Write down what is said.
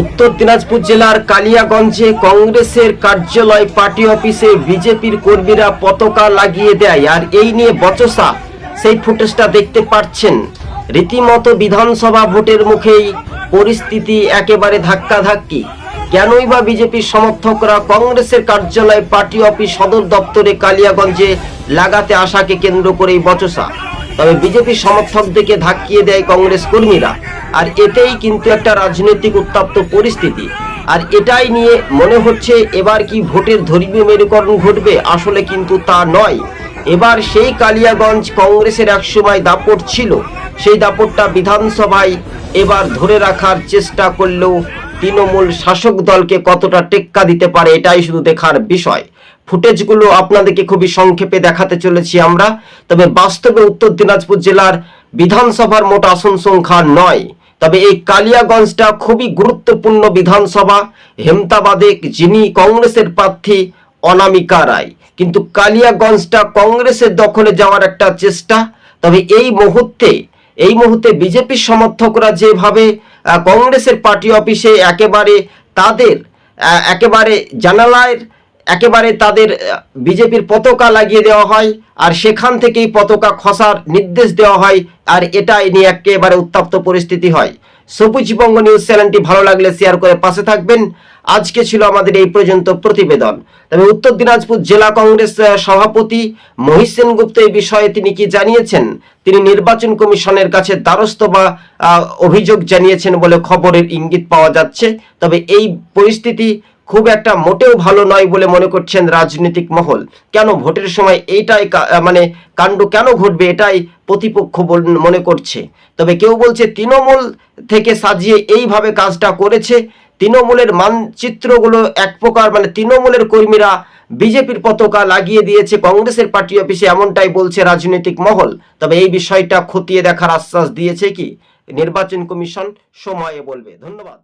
উত্তর দিনাজপুর জেলার কালিয়াগঞ্জে কংগ্রেসের কার্যালয় পার্টি অফিসে বিজেপির কর্মীরা পতাকা লাগিয়ে দেয়, আর এই নিয়ে বচসা। সেই ফুটেজটা দেখতে পাচ্ছেন। রীতিমতো বিধানসভা ভোটের মুখেই পরিস্থিতি একেবারে ধাক্কাধাক্কি। কেনই বা বিজেপির সমর্থকরা কংগ্রেসের কার্যালয় পার্টি অফিস সদর দপ্তরে কালিয়াগঞ্জে লাগাতে আসাকে কেন্দ্র করেই বচসা। তবে বিজেপির সমর্থকদেরকে ধাক্কিয়ে দেয় কংগ্রেস কর্মীরা, আর এতেই কিন্তু একটা রাজনৈতিক উত্তপ্ত পরিস্থিতি। আর এটাই নিয়ে মনে হচ্ছে এবার কি ভোটের ধর্মীয় মেরুকরণ ঘটবে? আসলে কিন্তু তা নয়। এবার সেই কালিয়াগঞ্জ কংগ্রেসের একসময় দাপট ছিল, সেই দাপটটা বিধানসভায় এবার ধরে রাখার চেষ্টা করলেও তৃণমূল শাসক দলকে কতটা টেক্কা দিতে পারে এটাই শুধু দেখার বিষয়। ফুটেজগুলো আপনাদেরকে খুবই সংক্ষেপে দেখাতে চলেছি আমরা। তবে বাস্তবে উত্তর দিনাজপুর জেলার বিধানসভার মোট আসন সংখ্যা 9। তবে এই কালিয়াগঞ্জটা খুবই গুরুত্বপূর্ণ বিধানসভা। হেমতাবাদে যিনি কংগ্রেসের প্রার্থী অনামিকা রায়, কিন্তু কালিয়াগঞ্জটা কংগ্রেসের দখলে যাওয়ার একটা চেষ্টা। তবে এই মুহূর্তে বিজেপির সমর্থকরা যেভাবে কংগ্রেসের পার্টি অফিসে একেবারে জানালায় তাদের বিজেপির পতাকা লাগিয়ে দেওয়া হয়, আর সেখান থেকেই পতাকা খসার নির্দেশ দেওয়া হয়, আর এটাই নিয়ে একেবারে উত্তপ্ত পরিস্থিতি হয়। সবুজবঙ্গ নিউজ চ্যানেলটি ভালো লাগলে শেয়ার করে পাশে থাকবেন। আজকে ছিল আমাদের এই পর্যন্ত প্রতিবেদন। তবে উত্তর দিনাজপুর জেলা কংগ্রেস সভাপতি মহিষ সেনগুপ্ত এই বিষয়ে তিনি কি জানিয়েছেন? তিনি নির্বাচন কমিশনের কাছে দ্বারস্থ বা অভিযোগ জানিয়েছেন বলে খবরের ইঙ্গিত পাওয়া যাচ্ছে। তবে এই পরিস্থিতি খুব একটা মোটেও ভালো নয় বলে মনে করছেন রাজনৈতিক মহল। কেন ভোটের সময় এইটাই কাণ্ড কেন ঘটবে এটাই প্রতিপক্ষ মনে করছে। তবে কেউ বলছে তৃণমূল থেকে সাজিয়ে এইভাবে কাজটা করেছে। তৃণমূলের মানচিত্রগুলো এক প্রকার তৃণমূলের কর্মীরা বিজেপির পতাকা লাগিয়ে দিয়েছে কংগ্রেসের পার্টি অফিসে, এমনটাই বলছে রাজনৈতিক মহল। তবে এই বিষয়টা খতিয়ে দেখার আশ্বাস দিয়েছে কি নির্বাচন কমিশন? সময়ে বলবে। ধন্যবাদ।